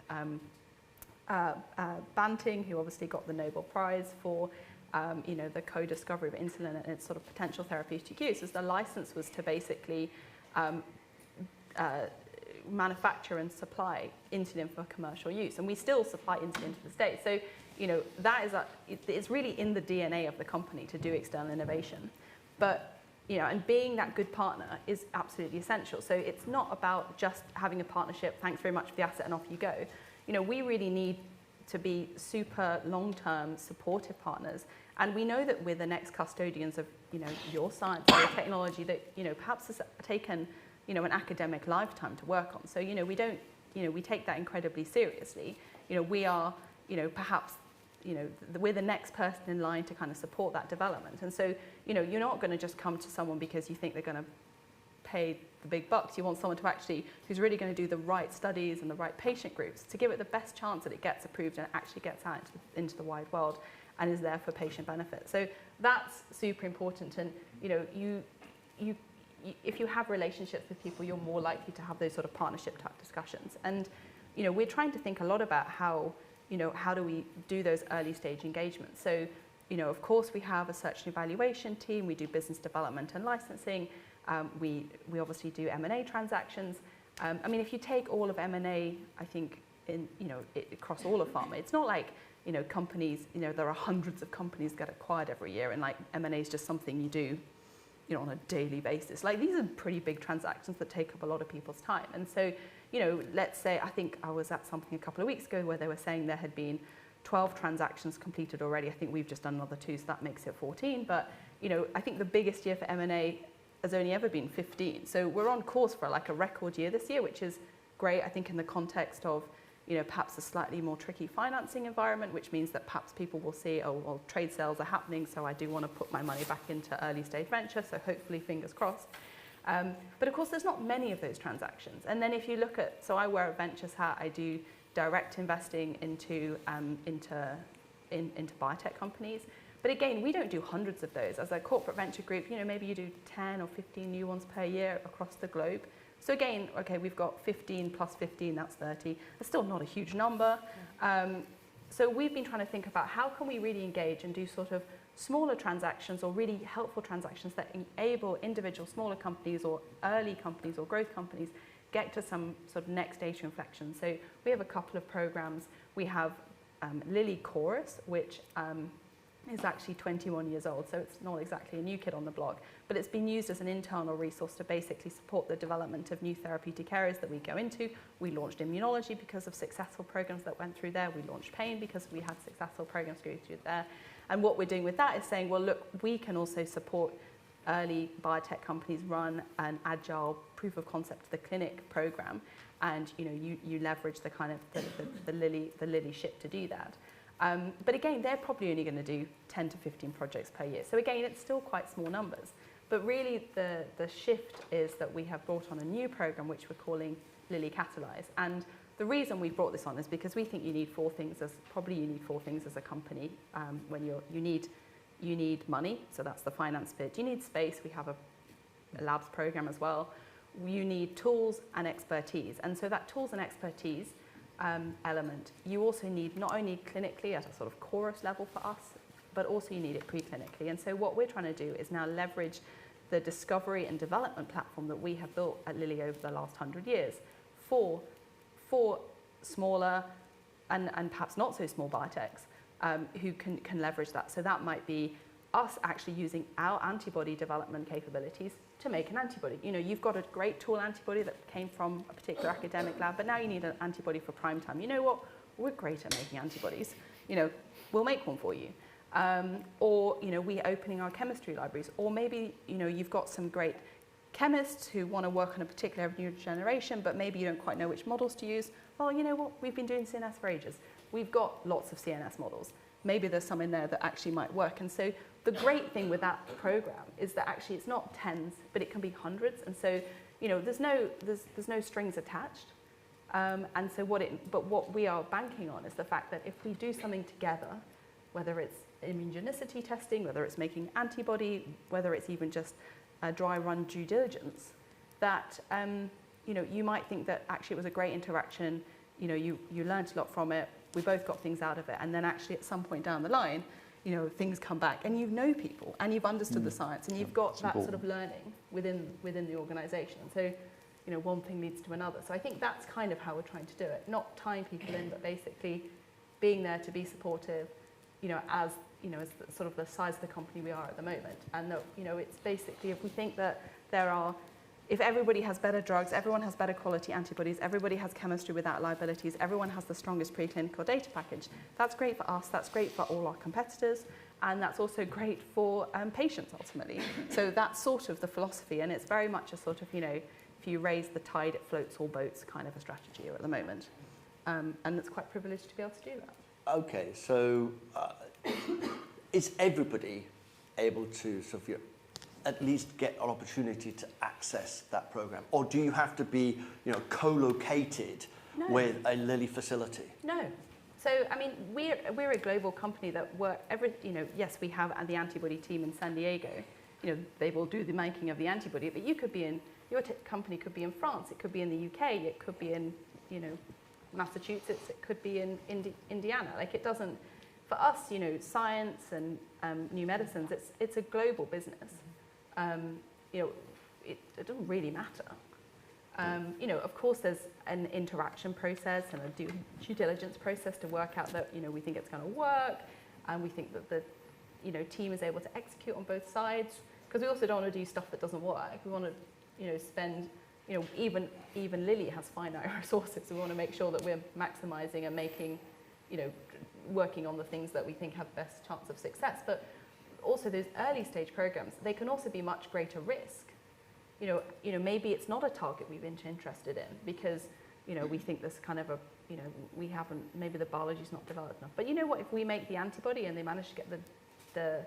Banting, who obviously got the Nobel Prize for the co-discovery of insulin and its sort of potential therapeutic use. As the license was to basically manufacture and supply insulin for commercial use, and we still supply insulin to this day. So, that is it's really in the DNA of the company to do external innovation. But, and being that good partner is absolutely essential. So it's not about just having a partnership, thanks very much for the asset, and off you go. We really need to be super long-term supportive partners. And we know that we're the next custodians of, your science, your technology that, perhaps has taken, an academic lifetime to work on. So, we take that incredibly seriously. We are, perhaps, we're the next person in line to kind of support that development. And so, you're not going to just come to someone because you think they're going to pay the big bucks. You want someone to actually, who's really going to do the right studies and the right patient groups to give it the best chance that it gets approved and actually gets out into the wide world and is there for patient benefit. So that's super important. And, if you have relationships with people, you're more likely to have those sort of partnership type discussions. And, we're trying to think a lot about how do we do those early stage engagements. So, of course, we have a search and evaluation team. We do business development and licensing. We obviously do M&A transactions. If you take all of M&A, I think, across all of pharma, it's not like, companies, there are hundreds of companies get acquired every year, and like M&A is just something you do, on a daily basis. Like, these are pretty big transactions that take up a lot of people's time. And so, let's say, I think I was at something a couple of weeks ago where they were saying there had been 12 transactions completed already. I think we've just done another 2, so that makes it 14. But, I think the biggest year for M&A has only ever been 15. So we're on course for like a record year this year, which is great, I think, in the context of, perhaps a slightly more tricky financing environment, which means that perhaps people will see, oh, well, trade sales are happening, so I do want to put my money back into early stage venture, so hopefully, fingers crossed. But of course, there's not many of those transactions. And then if you look at, so I wear a ventures hat, I do direct investing into biotech companies. But again, we don't do hundreds of those. As a corporate venture group, maybe you do 10 or 15 new ones per year across the globe. So again, okay, we've got 15 plus 15, that's 30. That's still not a huge number. So we've been trying to think about how can we really engage and do sort of smaller transactions or really helpful transactions that enable individual smaller companies or early companies or growth companies get to some sort of next stage inflection. So we have a couple of programs. We have Lilly Chorus, which is actually 21 years old, so it's not exactly a new kid on the block, but it's been used as an internal resource to basically support the development of new therapeutic areas that we go into. We launched immunology because of successful programs that went through there. We launched pain because we had successful programs going through there. And what we're doing with that is saying, well, look, we can also support early biotech companies run an agile proof of concept to the clinic program, and you leverage the kind of the Lilly ship to do that. But again, they're probably only going to do 10 to 15 projects per year. So again, it's still quite small numbers. But really, the shift is that we have brought on a new program, which we're calling Lilly Catalyze. And the reason we brought this on is because we think you need four things as a company. When you need money, so that's the finance bit. You need space. We have a labs program as well. You need tools and expertise. And so that tools and expertise element, you also need not only clinically at a sort of chorus level for us, but also you need it preclinically. And so what we're trying to do is now leverage the discovery and development platform that we have built at Lilly over the last 100 years for smaller and perhaps not so small biotechs who can leverage that. So that might be us actually using our antibody development capabilities to make an antibody. You've got a great tool antibody that came from a particular academic lab, but now you need an antibody for prime time. You know what? We're great at making antibodies. We'll make one for you. Or, we're opening our chemistry libraries. Or maybe, you've got some great chemists who want to work on a particular area of neurodegeneration, but maybe you don't quite know which models to use. Well, you know what? We've been doing CNS for ages. We've got lots of CNS models. Maybe there's some in there that actually might work. And so the great thing with that program is that actually it's not tens, but it can be hundreds. And so, there's no strings attached. And so what we are banking on is the fact that if we do something together, whether it's immunogenicity testing, whether it's making antibody, whether it's even just a dry run due diligence, that you might think that actually it was a great interaction. You learned a lot from it. We both got things out of it, and then actually at some point down the line, things come back, and you know people, and you've understood the science, and you've got that sort of learning within the organisation. So, one thing leads to another. So I think that's kind of how we're trying to do it, not tying people in, but basically being there to be supportive, as as sort of the size of the company we are at the moment. And that, it's basically, if we think that if everybody has better drugs, everyone has better quality antibodies, everybody has chemistry without liabilities, everyone has the strongest preclinical data package, that's great for us, that's great for all our competitors, and that's also great for patients ultimately. So that's sort of the philosophy, and it's very much a sort of, if you raise the tide, it floats all boats kind of a strategy here at the moment. And it's quite privileged to be able to do that. Okay, so is everybody able to sort of at least get an opportunity to access that program, or do you have to be co-located with a Lilly facility? No. So I mean, we're a global company that work yes, we have the antibody team in San Diego. They will do the making of the antibody, but you could be in your company could be in France, it could be in the UK, it could be in Massachusetts, it could be in Indiana. Like, it doesn't, for us, science and new medicines, it's a global business. It doesn't really matter. Of course, there's an interaction process and a due diligence process to work out that we think it's going to work, and we think that the team is able to execute on both sides, because we also don't want to do stuff that doesn't work. We want to spend even Lilly has finite resources. So we want to make sure that we're maximizing and making working on the things that we think have best chance of success. But also those early stage programs, they can also be much greater risk. Maybe it's not a target we've been interested in because, we think there's kind of maybe the biology's not developed enough. But you know what, if we make the antibody and they manage to get the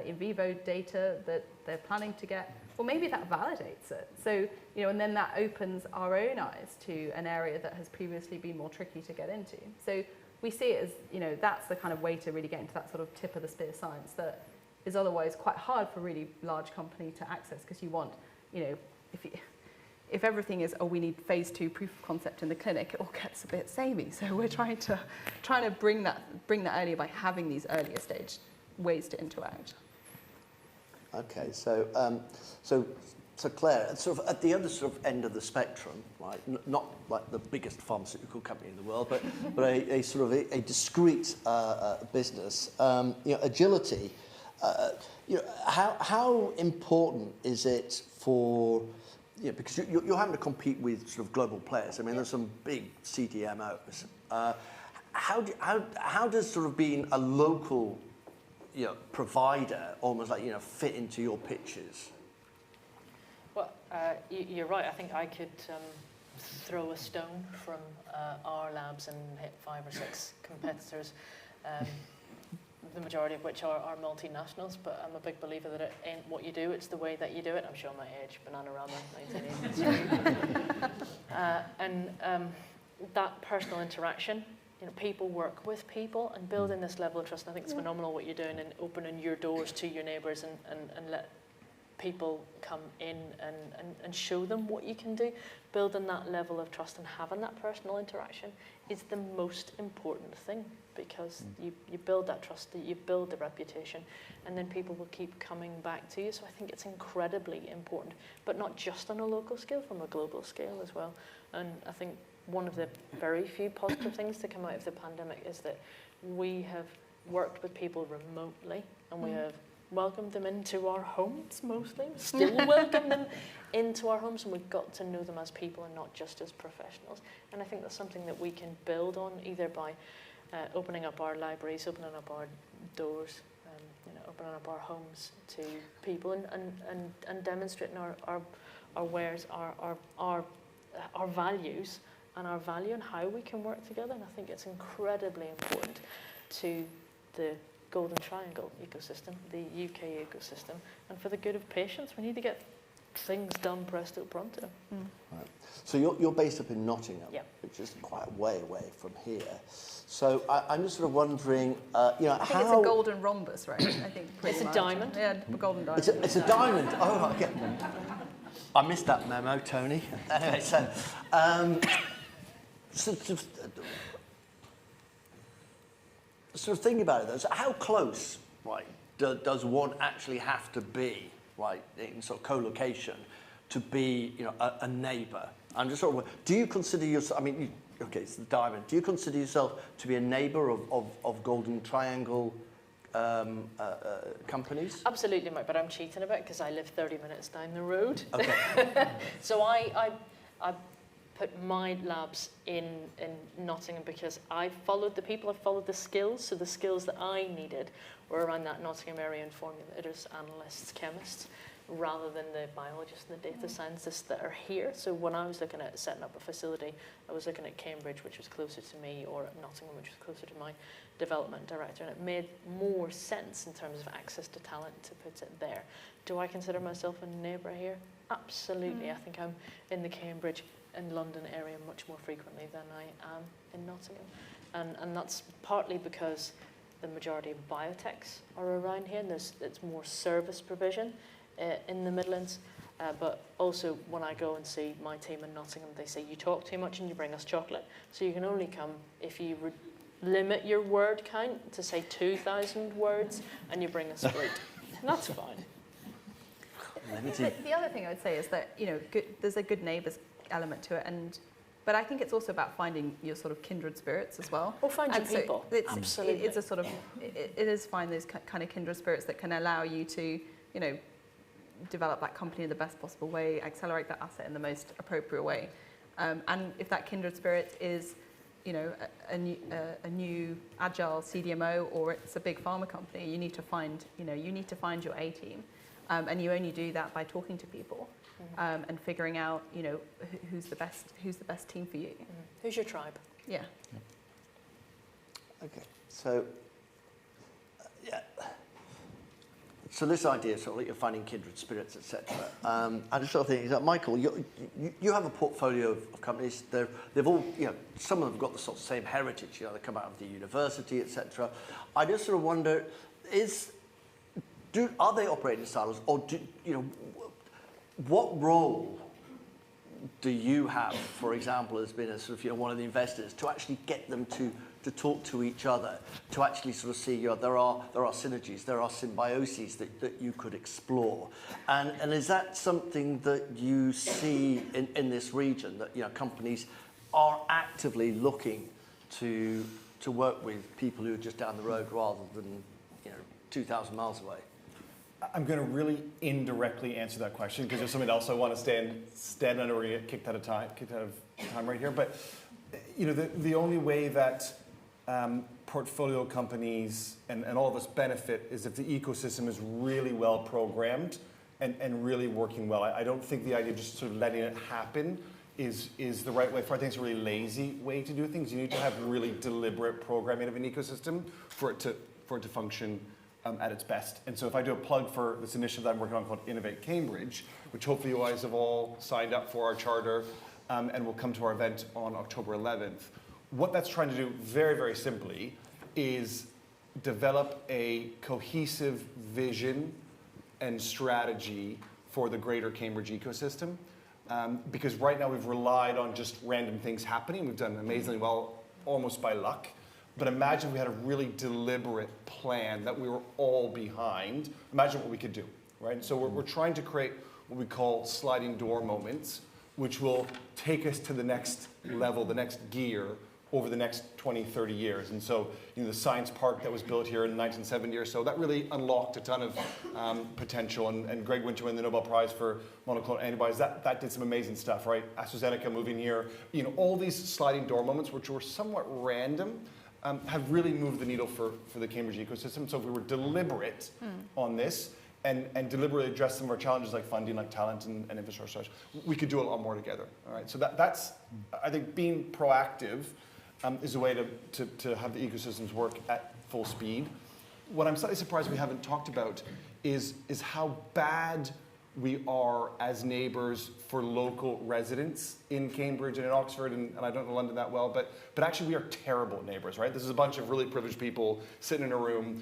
in vivo data that they're planning to get, well, maybe that validates it. So, and then that opens our own eyes to an area that has previously been more tricky to get into. So we see it as, that's the kind of way to really get into that sort of tip of the spear science that is otherwise quite hard for a really large company to access, because you want, if everything is, we need phase 2 proof of concept in the clinic, it all gets a bit samey. So we're trying to bring that earlier by having these earlier stage ways to interact. Okay, so Claire, sort of at the other sort of end of the spectrum, right? Not like the biggest pharmaceutical company in the world, but a sort of a discrete business. Agility. How important is it for? Because you're having to compete with sort of global players. I mean, there's some big CDMOs. How does sort of being a local provider almost like fit into your pitches? Well, you're right. I think I could throw a stone from our labs and hit 5 or 6 competitors, the majority of which are multinationals. But I'm a big believer that it ain't what you do, it's the way that you do it. I'm showing my age, Bananarama, 1982. And that personal interaction, people work with people, and building this level of trust. And I think it's phenomenal what you're doing in opening your doors to your neighbours and let people come in and show them what you can do. Building that level of trust and having that personal interaction is the most important thing, because you build that trust, you build the reputation, and then people will keep coming back to you. So I think it's incredibly important, but not just on a local scale, from a global scale as well. And I think one of the very few positive things to come out of the pandemic is that we have worked with people remotely, and we have welcomed them into our homes mostly. We still welcome them into our homes, and we've got to know them as people and not just as professionals. And I think that's something that we can build on, either by opening up our libraries, opening up our doors, opening up our homes to people, and demonstrating our wares, our values, and our value, and how we can work together. And I think it's incredibly important to the Golden Triangle ecosystem, the UK ecosystem, and for the good of patients. We need to get things done presto pronto. Right. So you're based up in Nottingham, which is quite a way away from here. So I'm just sort of wondering, I think it's a golden rhombus, right? I think it's a diamond. Yeah, a golden diamond. It's a diamond. Oh, okay. I missed that memo, Tony. Anyway, sort of thinking about it, though, so how close, right, does one actually have to be, right, in sort of co-location to be, you know, a neighbour? I'm just sort of, do you consider yourself, I mean, okay, it's the diamond. Do you consider yourself to be a neighbour of Golden Triangle companies? Absolutely, Mike, but I'm cheating a bit because I live 30 minutes down the road. Okay. So I put my labs in Nottingham because I followed the people, I followed the skills. So the skills that I needed were around that Nottingham area and formulators, analysts, chemists, rather than the biologists and the data scientists that are here. So when I was looking at setting up a facility, I was looking at Cambridge, which was closer to me, or at Nottingham, which was closer to my development director, and it made more sense in terms of access to talent to put it there. Do I consider myself a neighbour here? Absolutely. I think I'm in the Cambridge and London area much more frequently than I am in Nottingham. And that's partly because the majority of biotechs are around here, and it's more service provision in the Midlands. But also when I go and see my team in Nottingham, they say you talk too much and you bring us chocolate. So you can only come if you limit your word count to say 2,000 words and you bring us fruit. And that's fine. The other thing I would say is that, you know, there's a good neighbours element to it, but I think it's also about finding your sort of kindred spirits as well. Or find your people. Absolutely. It's a sort of, it is find those kind of kindred spirits that can allow you to, you know, develop that company in the best possible way, accelerate that asset in the most appropriate way. And if that kindred spirit is, you know, a new agile CDMO, or it's a big pharma company, you need to find your A team. And you only do that by talking to people and figuring out, you know, who's the best team for you. Who's your tribe? Yeah. Okay, so yeah. So this idea, sort of like you're finding kindred spirits, etc. I just sort of think that Michael, you have a portfolio of companies. They've all, you know, some of them have got the sort of same heritage. You know, they come out of the university, etc. I just sort of wonder, are they operating in silos, or what role do you have, for example, as being a sort of, you know, one of the investors, to actually get them to talk to each other, to actually sort of see, you know, there are synergies, there are symbioses that you could explore, and is that something that you see in this region, that, you know, companies are actively looking to work with people who are just down the road rather than, you know, 2,000 miles away? I'm going to really indirectly answer that question because there's something else I want to stand under. We're going to get kicked out of time right here. But, you know, the only way that portfolio companies and all of us benefit is if the ecosystem is really well programmed and really working well. I don't think the idea of just sort of letting it happen is the right way. I think it's a really lazy way to do things. You need to have really deliberate programming of an ecosystem for it to function at its best. And so if I do a plug for this initiative that I'm working on called Innovate Cambridge, which hopefully you guys have all signed up for our charter and will come to our event on October 11th, what that's trying to do very, very simply is develop a cohesive vision and strategy for the greater Cambridge ecosystem. Because right now we've relied on just random things happening. We've done amazingly well, almost by luck. But imagine if we had a really deliberate plan that we were all behind. Imagine what we could do, right? And so we're trying to create what we call sliding door moments, which will take us to the next level, the next gear, over the next 20, 30 years. And so, you know, the science park that was built here in 1970 or so, that really unlocked a ton of potential. And Greg went to win the Nobel Prize for monoclonal antibodies. That did some amazing stuff, right? AstraZeneca moving here. You know, all these sliding door moments, which were somewhat random, have really moved the needle for the Cambridge ecosystem. So if we were deliberate on this and deliberately address some of our challenges like funding, like talent and infrastructure, we could do a lot more together. All right. So that's, I think, being proactive is a way to have the ecosystems work at full speed. What I'm slightly surprised we haven't talked about is how bad we are as neighbours for local residents in Cambridge and in Oxford, and I don't know London that well, but actually we are terrible neighbours, right? This is a bunch of really privileged people sitting in a room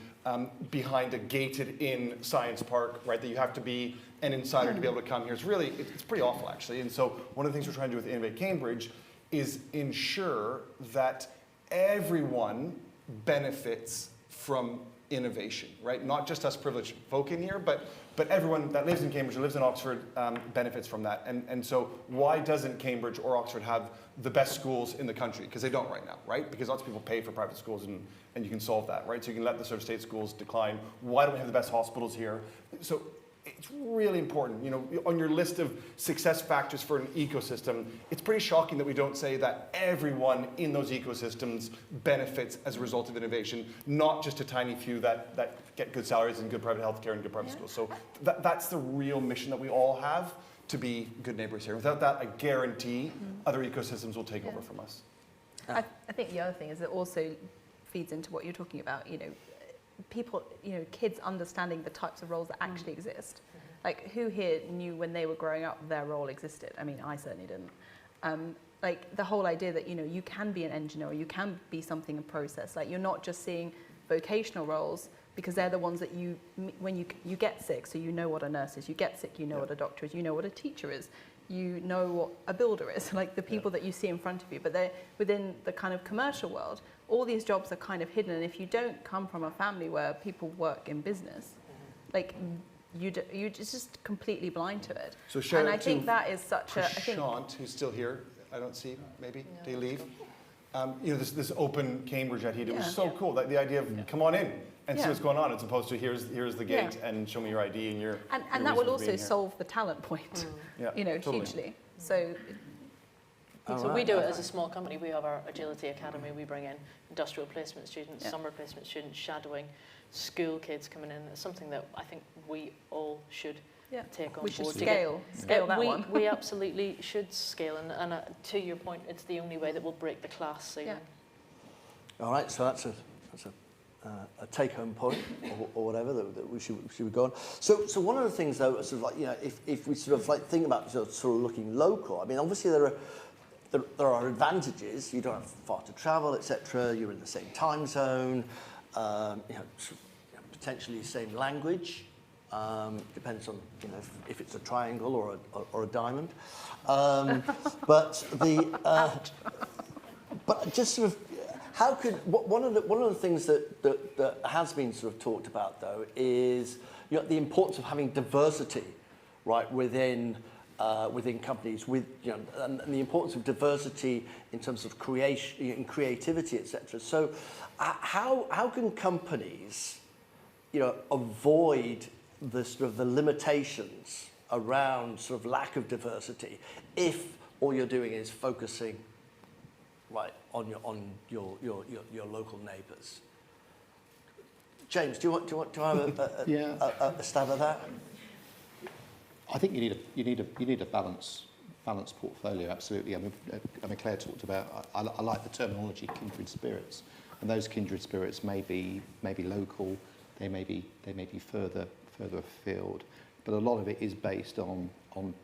behind a gated-in science park, right, that you have to be an insider to be able to come here. It's pretty awful, actually. And so one of the things we're trying to do with Innovate Cambridge is ensure that everyone benefits from innovation, right? Not just us privileged folk in here, but But everyone that lives in Cambridge or lives in Oxford benefits from that. And so why doesn't Cambridge or Oxford have the best schools in the country? Because they don't right now, right? Because lots of people pay for private schools and you can solve that, right? So you can let the sort of state schools decline. Why don't we have the best hospitals here? So it's really important, you know, on your list of success factors for an ecosystem, it's pretty shocking that we don't say that everyone in those ecosystems benefits as a result of innovation, not just a tiny few that get good salaries and good private healthcare and good private schools. So that's the real mission that we all have, to be good neighbors here. Without that, I guarantee other ecosystems will take over from us. I think the other thing is it also feeds into what you're talking about, you know, people, you know, kids understanding the types of roles that actually exist. Like, who here knew when they were growing up their role existed? I mean, I certainly didn't. Like, the whole idea that, you know, you can be an engineer, or you can be something in process. Like, you're not just seeing vocational roles, because they're the ones that you, when you get sick, so you know what a nurse is, you get sick, you know what a doctor is, you know what a teacher is, you know what a builder is, like the people that you see in front of you. But they're within the kind of commercial world, all these jobs are kind of hidden. And if you don't come from a family where people work in business, like you're just completely blind to it. So shout and out I think that is such a, I think, Prashant, who's still here. I don't see, maybe, did he leave? You know, this open Cambridge that he did was so cool. Like the idea of come on in and see what's going on, as opposed to here's the gate and show me your ID and your and that will also solve the talent point, you know, totally. hugely. So. So we do it as a small company. We have our Agility Academy. We bring in industrial placement students, summer placement students, shadowing, school kids coming in. It's something that I think we all should take on board. We should scale that one. We absolutely should scale. And to your point, it's the only way that we'll break the class ceiling. All right, so that's a take-home point or whatever that we should go on. So one of the things, though, sort of like, you know, if we sort of like think about sort of looking local, I mean, obviously there are advantages. You don't have far to travel, etc. You're in the same time zone. You know, potentially same language. Depends on, you know, if it's a triangle or a diamond. But just sort of, how could one of the things that has been sort of talked about, though, is, you know, the importance of having diversity, right, within companies, with, you know, and the importance of diversity in terms of creation and creativity, etc. So, how can companies, you know, avoid the sort of the limitations around sort of lack of diversity if all you're doing is focusing right on your local neighbours? James, do you want to have a stab at that? I think you need a balanced portfolio. Absolutely. I mean, Claire talked about. I like the terminology kindred spirits, and those kindred spirits may be local. They may be further afield, but a lot of it is based on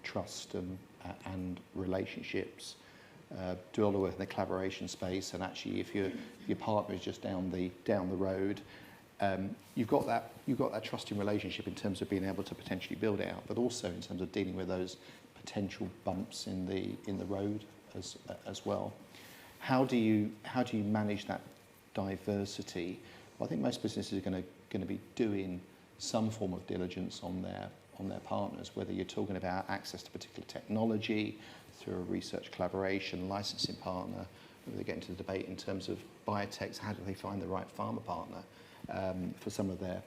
trust and relationships. Do all the work in the collaboration space, and actually, if your partner is just down the road, you've got that trusting relationship in terms of being able to potentially build it out, but also in terms of dealing with those potential bumps in the road as well. How do you manage that diversity? Well, I think most businesses are going to be doing some form of diligence on their partners, whether you're talking about access to particular technology through a research collaboration, licensing partner, whether they get into the debate in terms of biotechs, how do they find the right pharma partner for some of their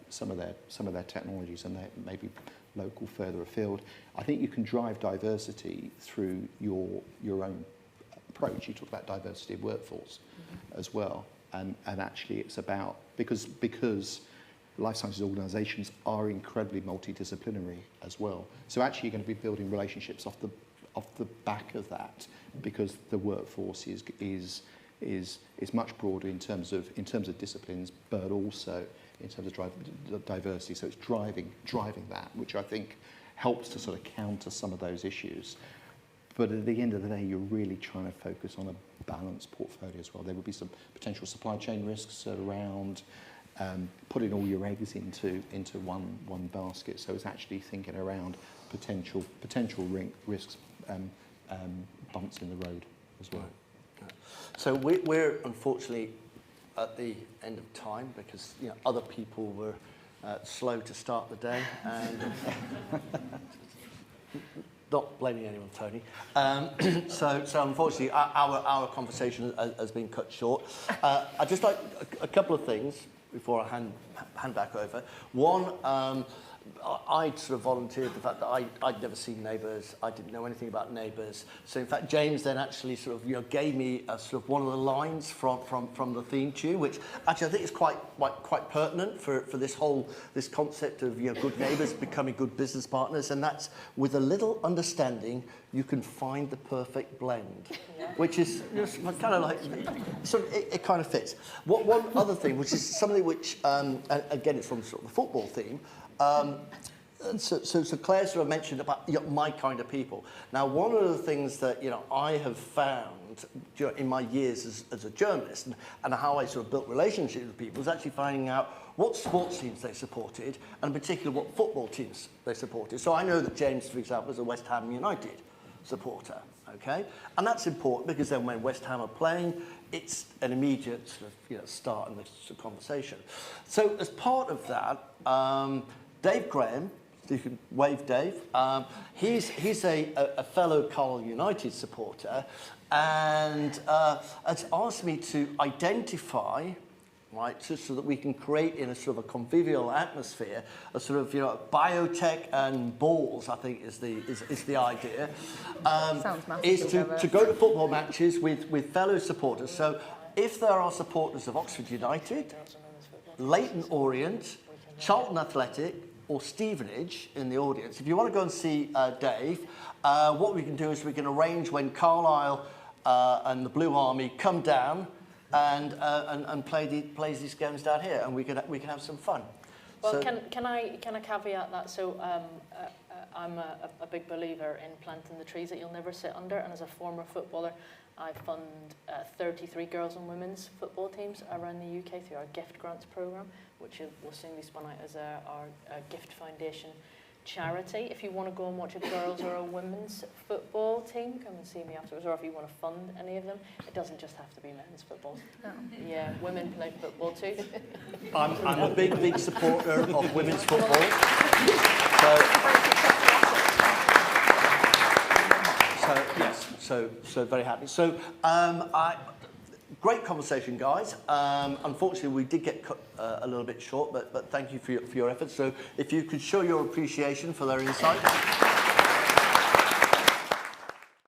technologies, and they may be local, further afield. I think you can drive diversity through your own approach. You talk about diversity of workforce as well, and actually it's about because life sciences organisations are incredibly multidisciplinary as well. So actually, you're going to be building relationships off the back of that, because the workforce is much broader in terms of disciplines, but also in terms of diversity. So it's driving that, which I think helps to sort of counter some of those issues. But at the end of the day, you're really trying to focus on a balanced portfolio as well. There would be some potential supply chain risks around putting all your eggs into one basket. So it's actually thinking around potential risks, bumps in the road as well. So we're unfortunately at the end of time, because, you know, other people were slow to start the day, and not blaming anyone, Tony. So unfortunately, our conversation has been cut short. I'd just like a couple of things before I hand back over. One, I'd sort of volunteered the fact that I'd never seen Neighbours. I didn't know anything about Neighbours. So in fact, James then actually sort of gave me a sort of one of the lines from the theme tune, which actually I think is quite pertinent for this concept of good neighbours becoming good business partners, and that's with a little understanding you can find the perfect blend, which is kind of like it kind of fits. One other thing, which is something which again it's from sort of the football theme. So Claire sort of mentioned about my kind of people. Now, one of the things that I have found in my years as a journalist and how I sort of built relationships with people is actually finding out what sports teams they supported and in particular what football teams they supported. So I know that James, for example, is a West Ham United supporter. Okay, and that's important because then when West Ham are playing, it's an immediate sort of start in the conversation. So as part of that. Dave Graham, you can wave Dave, he's a fellow Carl United supporter and has asked me to identify, right, so that we can create in a sort of a convivial atmosphere, a sort of biotech and balls, I think is the idea. Sounds massive. Is to go to football matches with fellow supporters. So if there are supporters of Oxford United, Leyton Orient, Charlton Athletic or Stevenage in the audience, if you want to go and see Dave, what we can do is we can arrange when Carlisle and the Blue Army come down and plays these games down here, and we can have some fun. Well, so, can I caveat that? So I'm a big believer in planting the trees that you'll never sit under, and as a former footballer, I fund 33 girls and women's football teams around the UK through our gift grants programme, which will soon be spun out as our gift foundation charity. If you want to go and watch a girls or a women's football team, come and see me afterwards, or if you want to fund any of them, it doesn't just have to be men's football. Oh. Yeah, women play football too. I'm a big supporter of women's football. So very happy. So great conversation, guys. Unfortunately, we did get cut a little bit short, but thank you for your efforts. So if you could show your appreciation for their insight.